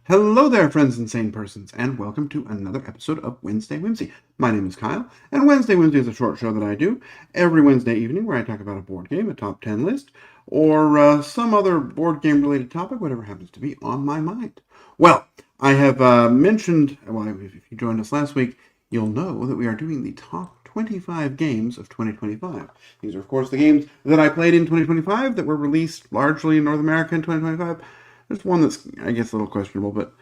Hello there, friends and sane persons, and welcome to another episode of Wednesday Whimsy. My name is Kyle, and Wednesday Whimsy is a short show that I do every Wednesday evening where I talk about a board game, a top 10 list, or some other board game related topic, whatever happens to be on my mind. Well, I have mentioned, well, if you joined us last week, you'll know that we are doing the top 25 games of 2025. These are, of course, the games that I played in 2025 that were released largely in North America in 2025. There's one that's, I guess, a little questionable, but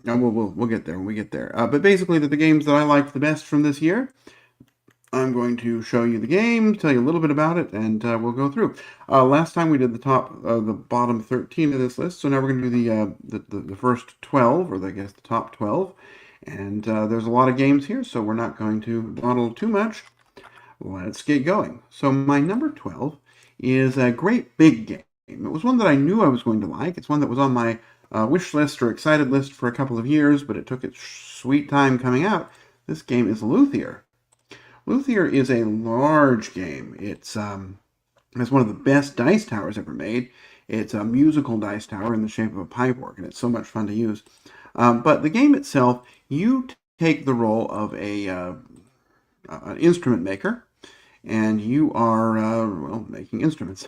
we'll get there when we get there. But basically, the games that I liked the best from this year, I'm going to show you the game, tell you a little bit about it, and we'll go through. Last time we did the bottom 13 of this list, so now we're going to do the first 12, or I guess the top 12. And there's a lot of games here, so we're not going to dawdle too much. Let's get going. So my number 12 is a great big game. It was one that I knew I was going to like. It's one that was on my wish list or excited list for a couple of years, but it took its sweet time coming out. This game is Luthier. Luthier is a large game. It's one of the best dice towers ever made. It's a musical dice tower in the shape of a pipe organ, and it's so much fun to use. But the game itself, you take the role of an instrument maker, and you are making instruments.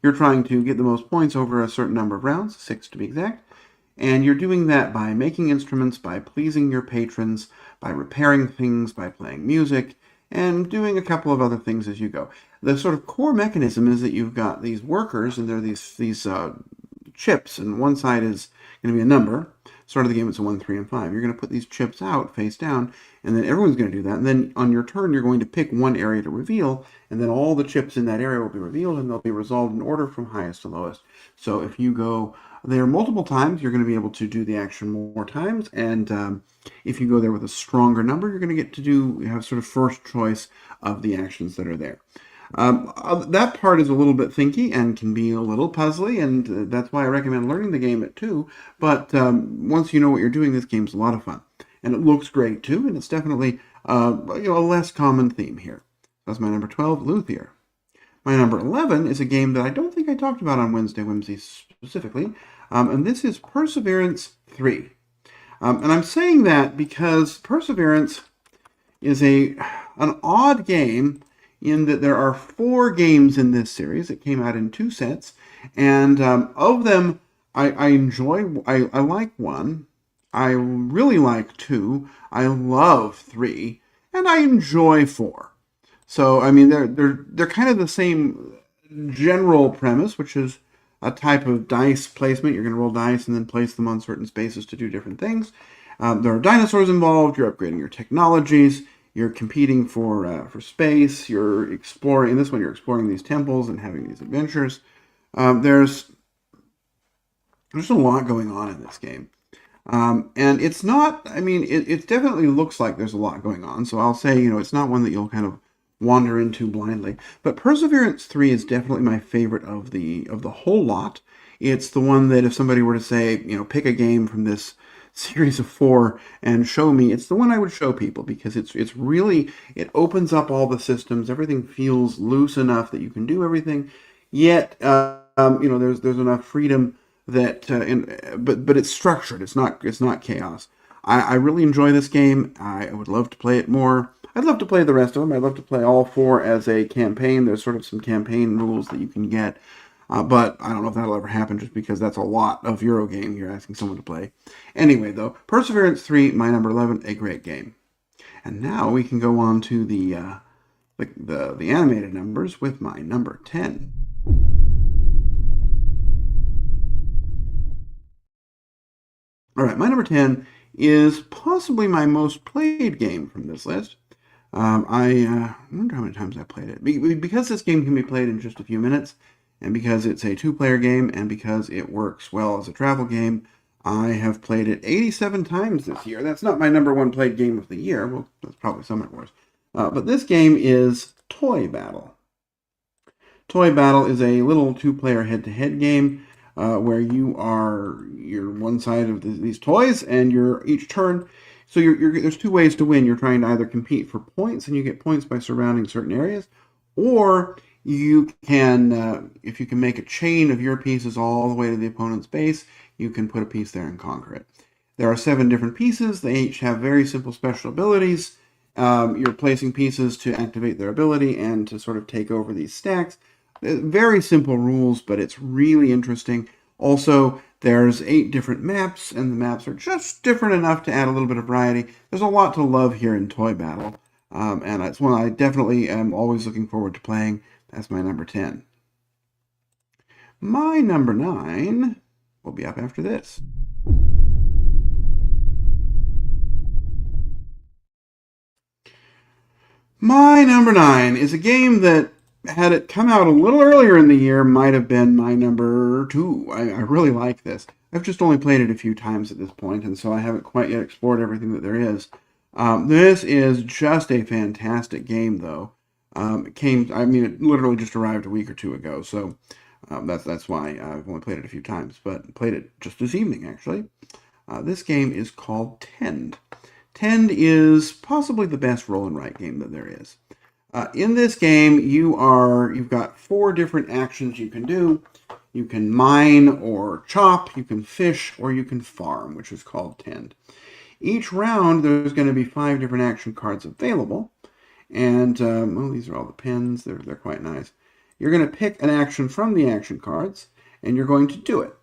You're trying to get the most points over a certain number of rounds, 6 to be exact, and you're doing that by making instruments, by pleasing your patrons, by repairing things, by playing music, and doing a couple of other things as you go. The sort of core mechanism is that you've got these workers, and they're these chips, and one side is going to be a number. Start of the game, it's a 1, 3, and 5. You're going to put these chips out face down, and then everyone's going to do that. And then on your turn, you're going to pick one area to reveal, and then all the chips in that area will be revealed, and they'll be resolved in order from highest to lowest. So if you go there multiple times, you're going to be able to do the action more times, and if you go there with a stronger number, you're going to get to have sort of first choice of the actions that are there. That part is a little bit thinky and can be a little puzzly, and that's why I recommend learning the game at 2. But once you know what you're doing, this game's a lot of fun. And it looks great, too, and it's definitely a less common theme here. That's my number 12, Luthier. My number 11 is a game that I don't think I talked about on Wednesday Whimsy specifically, and this is Perseverance 3. And I'm saying that because Perseverance is an odd game in that there are 4 games in this series. It came out in 2 sets, and of them, I like 1. I really like 2. I love 3, and I enjoy 4. So I mean, they're kind of the same general premise, which is a type of dice placement. You're going to roll dice and then place them on certain spaces to do different things. There are dinosaurs involved. You're upgrading your technologies. You're competing for space. You're exploring. In this one, you're exploring these temples and having these adventures. There's a lot going on in this game, and it's not. I mean, it definitely looks like there's a lot going on. So I'll say, it's not one that you'll kind of wander into blindly. But Perseverance 3 is definitely my favorite of the whole lot. It's the one that if somebody were to say, pick a game from this series of 4 and show me, it's the one I would show people because it's really, it opens up all the systems. Everything feels loose enough that you can do everything, yet there's enough freedom that but it's structured. It's not chaos. I really enjoy this game. I would love to play it more. I'd love to play the rest of them. I'd love to play all 4 as a campaign. There's sort of some campaign rules that you can get. But I don't know if that'll ever happen just because that's a lot of Eurogame you're asking someone to play. Anyway, though, Perseverance 3, my number 11, a great game. And now we can go on to the animated numbers with my number 10. All right, my number 10 is possibly my most played game from this list. I wonder how many times I played it. Because this game can be played in just a few minutes, and because it's a 2-player game, and because it works well as a travel game, I have played it 87 times this year. That's not my number 1 played game of the year. Well, that's probably somewhat worse. But this game is Toy Battle. Toy Battle is a little 2-player head-to-head game where you're one side of these toys, and you're each turn. So there's 2 ways to win. You're trying to either compete for points, and you get points by surrounding certain areas, or you can, if you can make a chain of your pieces all the way to the opponent's base, you can put a piece there and conquer it. There are 7 different pieces. They each have very simple special abilities. You're placing pieces to activate their ability and to sort of take over these stacks. Very simple rules, but it's really interesting. Also, there's 8 different maps, and the maps are just different enough to add a little bit of variety. There's a lot to love here in Toy Battle, and it's one I definitely am always looking forward to playing. That's my number 10. My number 9 will be up after this. My number 9 is a game that, had it come out a little earlier in the year, might have been my number 2. I really like this. I've just only played it a few times at this point, and so I haven't quite yet explored everything that there is. This is just a fantastic game, though. It literally just arrived a week or two ago, so that's why I've only played it a few times, but played it just this evening, actually. This game is called Tend. Tend is possibly the best roll and write game that there is. In this game, you've got 4 different actions you can do. You can mine or chop, you can fish, or you can farm, which is called Tend. Each round, there's going to be 5 different action cards available. And, these are all the pens. They're quite nice. You're going to pick an action from the action cards, and you're going to do it.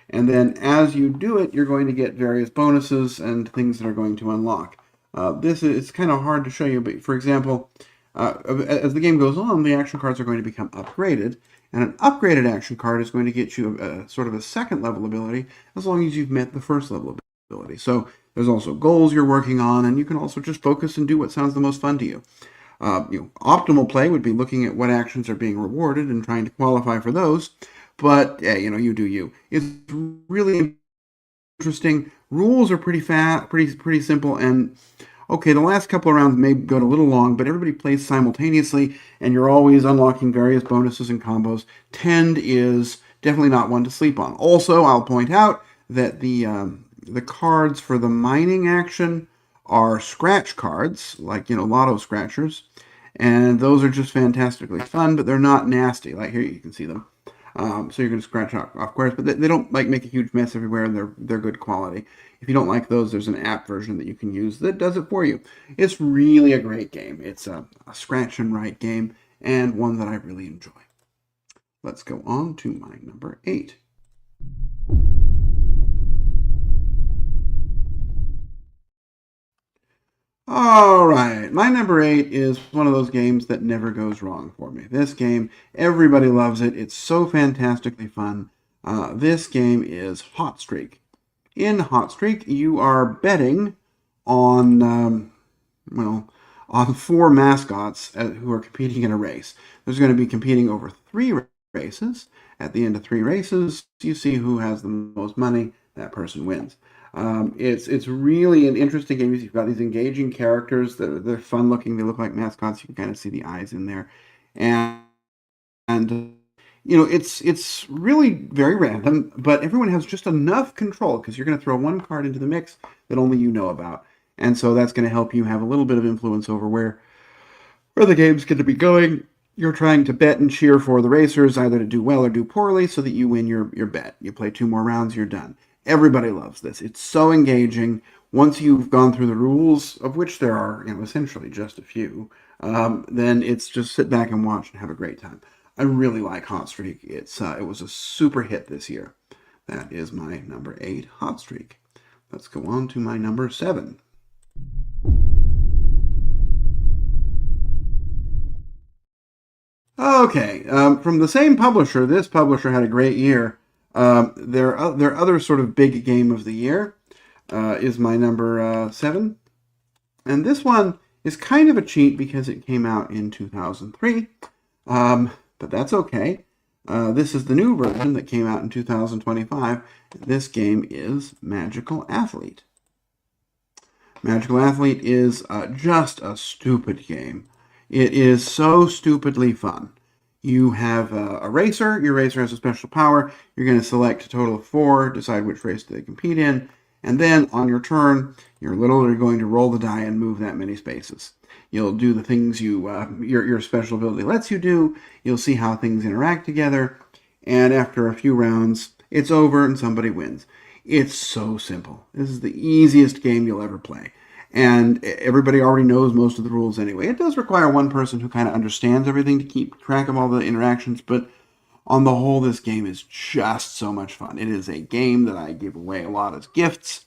And then as you do it, you're going to get various bonuses and things that are going to unlock. It's kind of hard to show you, but for example, as the game goes on, the action cards are going to become upgraded, and an upgraded action card is going to get you a sort of a second level ability as long as you've met the first level ability. So there's also goals you're working on, and you can also just focus and do what sounds the most fun to you. Optimal play would be looking at what actions are being rewarded and trying to qualify for those. But, you do you. It's really interesting. Rules are pretty simple, and okay, the last couple of rounds may go a little long, but everybody plays simultaneously, and you're always unlocking various bonuses and combos. Tend is definitely not one to sleep on. Also, I'll point out that the cards for the mining action are scratch cards, like, lotto scratchers, and those are just fantastically fun, but they're not nasty. Like here, you can see them. So you're going to scratch off cards, but they don't make a huge mess everywhere, and they're good quality. If you don't like those, there's an app version that you can use that does it for you. It's really a great game. It's a scratch and write game, and one that I really enjoy. Let's go on to my number 8. All right, my number 8 is one of those games that never goes wrong for me. This game, everybody loves it. It's so fantastically fun. This game is Hot Streak. In Hot Streak, you are betting on, on 4 mascots who are competing in a race. There's going to be competing over 3 races. At the end of 3 races, you see who has the most money. That person wins. It's really an interesting game. You've got these engaging characters that they're fun looking. They look like mascots. You can kind of see the eyes in there, and it's really very random. But everyone has just enough control because you're going to throw one card into the mix that only you know about, and so that's going to help you have a little bit of influence over where the game's going to be going. You're trying to bet and cheer for the racers, either to do well or do poorly, so that you win your bet. You play 2 more rounds, you're done. Everybody loves this. It's so engaging. Once you've gone through the rules, of which there are essentially just a few, then it's just sit back and watch and have a great time. I really like Hot Streak. It was a super hit this year. That is my number 8, Hot Streak. Let's go on to my number 7. Okay, from the same publisher. This publisher had a great year. Their other sort of big game of the year is my number 7. And this one is kind of a cheat because it came out in 2003, but that's okay. This is the new version that came out in 2025. This game is Magical Athlete. Magical Athlete is just a stupid game. It is so stupidly fun. You have a racer. Your racer has a special power. You're going to select a total of 4, decide which race they compete in, and then on your turn, you're literally going to roll the die and move that many spaces. You'll do the things your special ability lets you do. You'll see how things interact together, and after a few rounds, it's over and somebody wins. It's so simple. This is the easiest game you'll ever play. And everybody already knows most of the rules anyway. It does require one person who kind of understands everything to keep track of all the interactions, but on the whole, this game is just so much fun. It is a game that I give away a lot as gifts.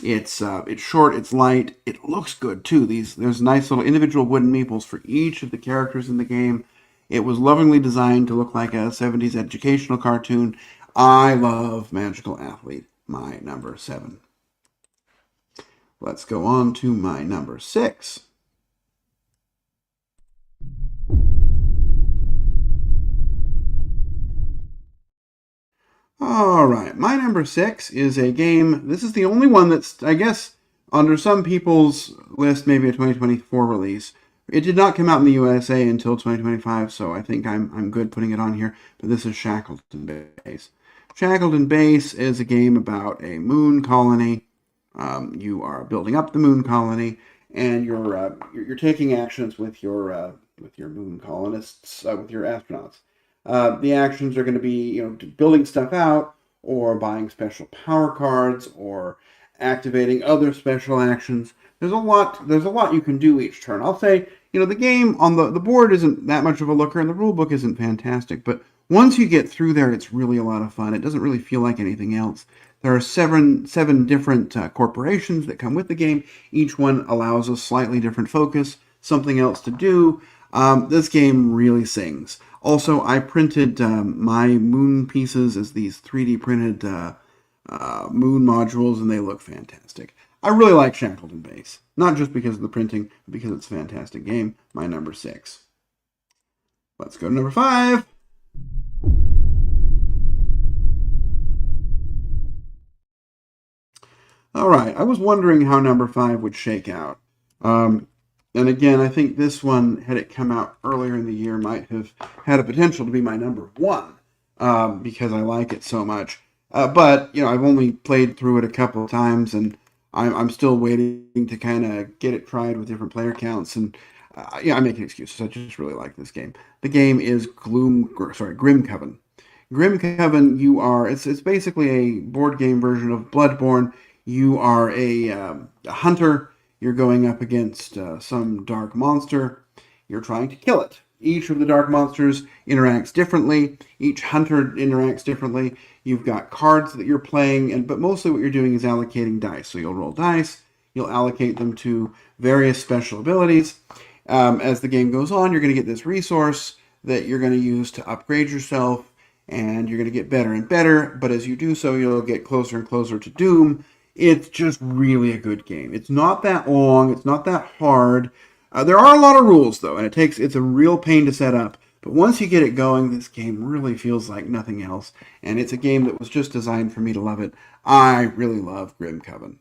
It's short, it's light, it looks good too. There's nice little individual wooden meeples for each of the characters in the game. It was lovingly designed to look like a 70s educational cartoon. I love Magical Athlete, my number 7. Let's go on to my number 6. All right, my number 6 is a game. This is the only one that's, I guess, under some people's list, maybe a 2024 release. It did not come out in the USA until 2025, so I think I'm good putting it on here. But this is Shackleton Base. Shackleton Base is a game about a moon colony. You are building up the moon colony, and you're taking actions with your moon colonists, with your astronauts. The actions are going to be, building stuff out, or buying special power cards, or activating other special actions. There's a lot you can do each turn. I'll say, the game on the board isn't that much of a looker, and the rule book isn't fantastic, but once you get through there, it's really a lot of fun. It doesn't really feel like anything else. There are seven different corporations that come with the game. Each one allows a slightly different focus, something else to do. This game really sings. Also, I printed my moon pieces as these 3D printed moon modules, and they look fantastic. I really like Shackleton Base, not just because of the printing, but because it's a fantastic game. My number 6. Let's go to number 5. All right, I was wondering how number 5 would shake out. And again, I think this one, had it come out earlier in the year, might have had a potential to be my number 1 because I like it so much. But, I've only played through it a couple of times, and I'm still waiting to kind of get it tried with different player counts. And, I'm making excuses. I just really like this game. The game is Grim Coven. Grim Coven, it's basically a board game version of Bloodborne. You are a hunter. You're going up against some dark monster. You're trying to kill it. Each of the dark monsters interacts differently. Each hunter interacts differently. You've got cards that you're playing, but mostly what you're doing is allocating dice. So you'll roll dice. You'll allocate them to various special abilities. As the game goes on, you're going to get this resource that you're going to use to upgrade yourself, and you're going to get better and better. But as you do so, you'll get closer and closer to doom. It's just really a good game. It's not that long. It's not that hard. There are a lot of rules, though, and it's a real pain to set up. But once you get it going, this game really feels like nothing else. And it's a game that was just designed for me to love it. I really love Grim Coven.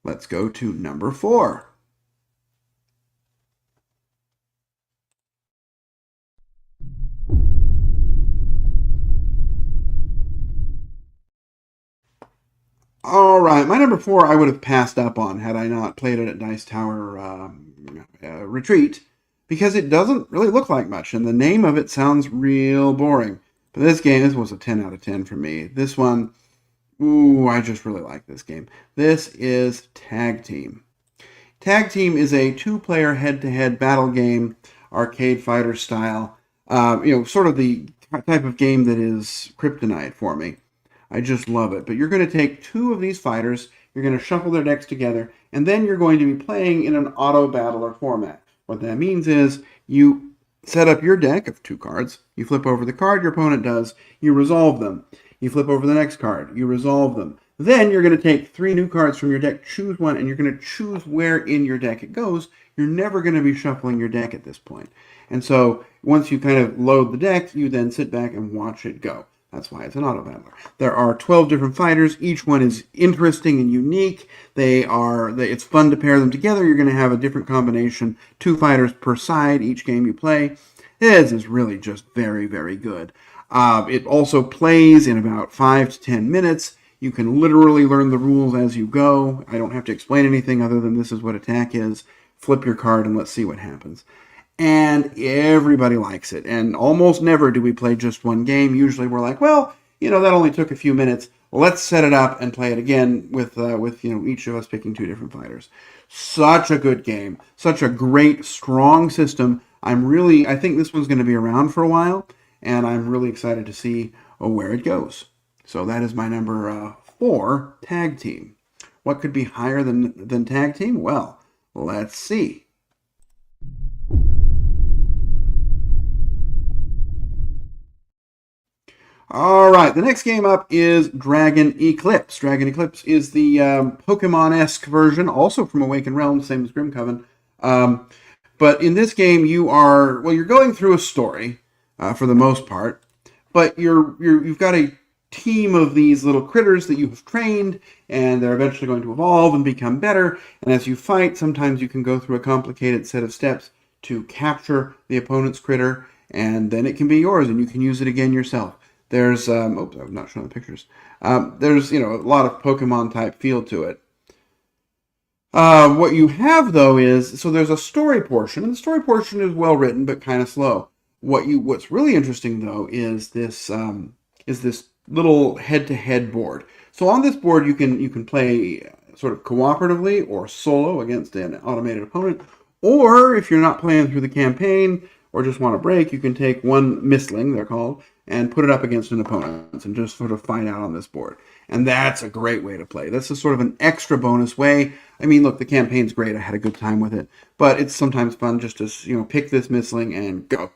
Let's go to number 4. All right, my number 4 I would have passed up on had I not played it at Dice Tower Retreat, because it doesn't really look like much, and the name of it sounds real boring. But this was a 10 out of 10 for me. This one, I just really like this game. This is Tag Team. Tag Team is a 2-player head-to-head battle game, arcade fighter style. Sort of the type of game that is kryptonite for me. I just love it. But you're going to take 2 of these fighters, you're going to shuffle their decks together, and then you're going to be playing in an auto-battler format. What that means is you set up your deck of 2 cards, you flip over the card your opponent does, you resolve them. You flip over the next card, you resolve them. Then you're going to take 3 new cards from your deck, choose one, and you're going to choose where in your deck it goes. You're never going to be shuffling your deck at this point. And so once you kind of load the deck, you then sit back and watch it go. That's why it's an auto battler. There are 12 different fighters. Each one is interesting and unique. It's fun to pair them together. You're going to have a different combination, 2 fighters per side each game you play. This is really just very, very good. It also plays in about 5 to 10 minutes. You can literally learn the rules as you go. I don't have to explain anything other than this is what attack is. Flip your card and let's see what happens. And everybody likes it. And almost never do we play just one game. Usually we're like, well, that only took a few minutes. let's set it up and play it again with each of us picking 2 different fighters. Such a good game, such a great, strong system. I think this one's going to be around for a while, and I'm really excited to see where it goes. So that is my number 4 tag team. What could be higher than tag team? Well, let's see. All right, the next game up is Dragon Eclipse. Dragon Eclipse is the Pokemon-esque version, also from Awakened Realms, same as Grim Coven. But in this game, you're going through a story for the most part, but you've got a team of these little critters that you have trained, and they're eventually going to evolve and become better. And as you fight, sometimes you can go through a complicated set of steps to capture the opponent's critter, and then it can be yours, and you can use it again yourself. There's, oops, I'm not showing the pictures. There's, a lot of Pokemon type feel to it. What you have though is, so there's a story portion, and the story portion is well written but kind of slow. What's really interesting though is this little head-to-head board. So on this board you can play sort of cooperatively or solo against an automated opponent, or if you're not playing through the campaign or just want a break, you can take one misling, they're called, and put it up against an opponent and just sort of fight out on this board. And that's a great way to play. This is sort of an extra bonus way. I mean, look, the campaign's great. I had a good time with it. But it's sometimes fun just to, pick this misling and go.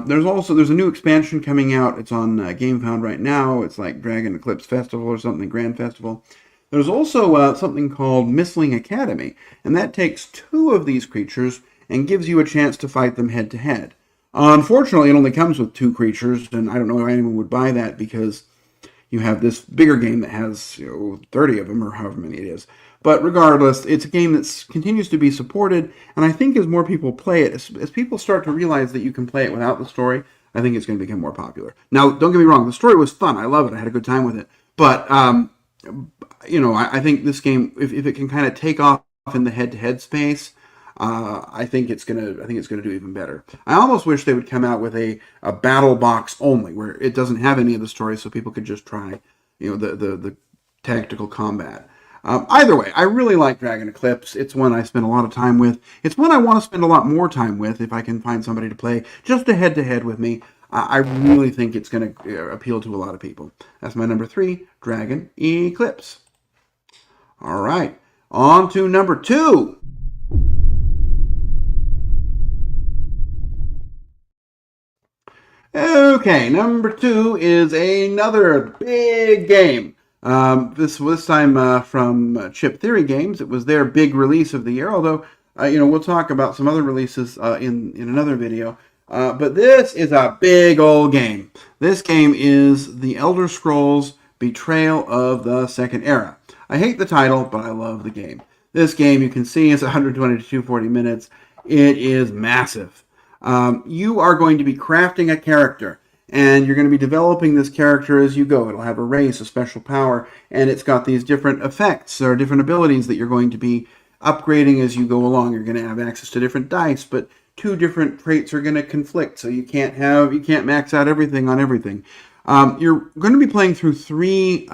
There's a new expansion coming out. It's on GameFound right now. It's like Dragon Eclipse Festival or something, Grand Festival. There's also something called Misling Academy. And that takes 2 of these creatures and gives you a chance to fight them head to head. Unfortunately, it only comes with 2 creatures, and I don't know why anyone would buy that because you have this bigger game that has 30 of them or however many it is. But regardless, it's a game that continues to be supported, and I think as more people play it, as people start to realize that you can play it without the story, I think it's going to become more popular. Now, don't get me wrong, the story was fun. I love it. I had a good time with it. But, I think this game, if it can kind of take off in the head-to-head space, I think it's gonna do even better. I almost wish they would come out with a battle box only, where it doesn't have any of the story, so people could just try, the tactical combat. Either way, I really like Dragon Eclipse. It's one I spend a lot of time with. It's one I want to spend a lot more time with if I can find somebody to play just a head-to-head with me. I really think it's going to appeal to a lot of people. That's my number 3, Dragon Eclipse. All right, on to number 2. Okay, number 2 is another big game. This time from Chip Theory Games. It was their big release of the year, although, we'll talk about some other releases in another video. But this is a big old game. This game is The Elder Scrolls Betrayal of the Second Era. I hate the title, but I love the game. This game, you can see, is 120 to 240 minutes. It is massive. You are going to be crafting a character, and you're going to be developing this character as you go. It'll have a race, a special power, and it's got these different effects or different abilities that you're going to be upgrading as you go along. You're going to have access to different dice, but 2 different traits are going to conflict, so you can't max out everything on everything. You're going to be playing through 3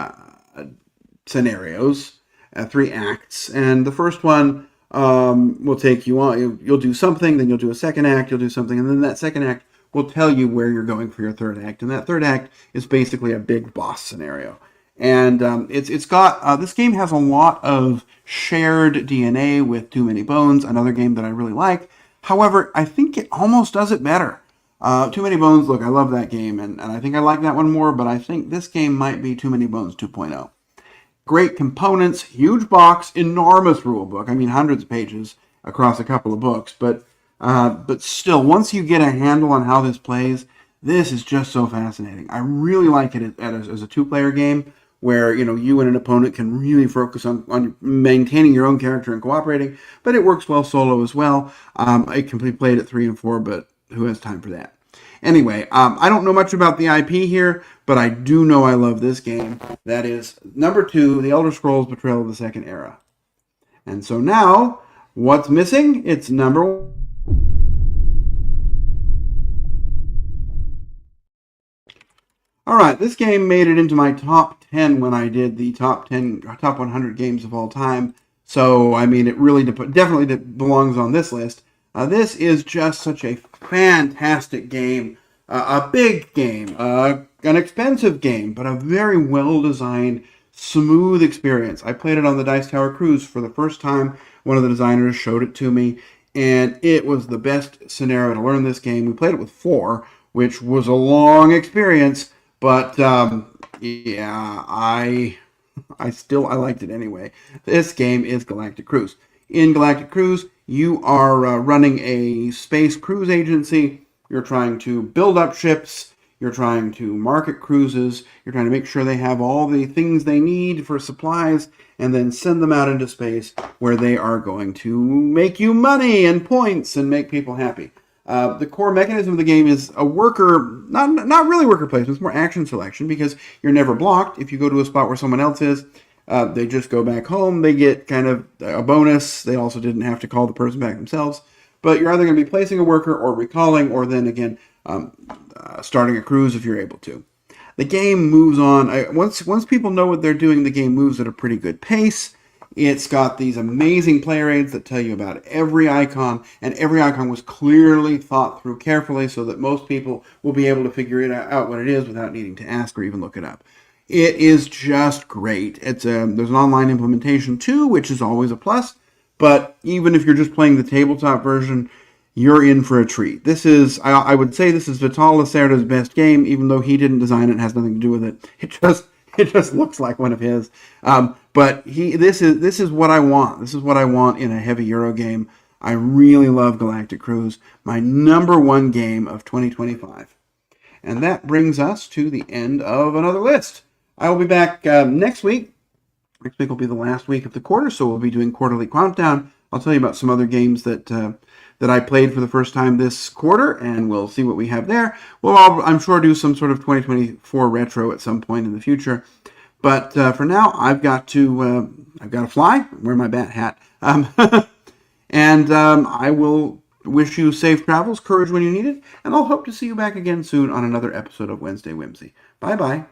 scenarios, 3 acts, and the first one will take you on. You'll do something, then you'll do a second act, you'll do something, and then that second act will tell you where you're going for your third act. And that third act is basically a big boss scenario. And it's got this game has a lot of shared DNA with Too Many Bones, another game that I really like. However, I think it almost does it better. Too Many Bones, look, I love that game, and I think I like that one more, but I think this game might be Too Many Bones 2.0. Great components, huge box, enormous rule book. I mean, hundreds of pages across a couple of books. But still, once you get a handle on how this plays, this is just so fascinating. I really like it as a 2-player game where you and an opponent can really focus on maintaining your own character and cooperating. But it works well solo as well. I can be played at 3 and 4, but who has time for that? Anyway, I don't know much about the IP here, but I do know I love this game. That is number 2, The Elder Scrolls Betrayal of the Second Era. And so now, what's missing? It's number 1. All right, this game made it into my top 10 when I did the top 100 games of all time. So, I mean, it really definitely belongs on this list. This is just such a fantastic game, a big game, an expensive game, but a very well-designed, smooth experience. I played it on the Dice Tower Cruise for the first time. One of the designers showed it to me, and it was the best scenario to learn this game. We played it with 4, which was a long experience. But yeah, I liked it anyway. This game is Galactic Cruise. In Galactic Cruise, you are running a space cruise agency. You're trying to build up ships. You're trying to market cruises. You're trying to make sure they have all the things they need for supplies, and then send them out into space where they are going to make you money and points and make people happy. The core mechanism of the game is a worker, not really worker placement, it's more action selection, because you're never blocked. If you go to a spot where someone else is, they just go back home. They get kind of a bonus. They also didn't have to call the person back themselves. But you're either going to be placing a worker or recalling, or then again, starting a cruise if you're able to. The game moves on. Once people know what they're doing, the game moves at a pretty good pace. It's got these amazing player aids that tell you about every icon, and every icon was clearly thought through carefully so that most people will be able to figure it out what it is without needing to ask or even look it up. It is just great. There's an online implementation too, which is always a plus, but even if you're just playing the tabletop version, you're in for a treat. I would say this is Vital Lacerda's best game, even though he didn't design it, has nothing to do with it. It just looks like one of his. But this is what I want. This is what I want in a heavy Euro game. I really love Galactic Cruise, my #1 game of 2025. And that brings us to the end of another list. I will be back next week. Next week will be the last week of the quarter, so we'll be doing quarterly countdown. I'll tell you about some other games that I played for the first time this quarter, and we'll see what we have there. Well, I'm sure do some sort of 2024 retro at some point in the future. But for now, I've got to fly. Wear my bat hat, and I will wish you safe travels, courage when you need it, and I'll hope to see you back again soon on another episode of Wednesday Whimsy. Bye bye.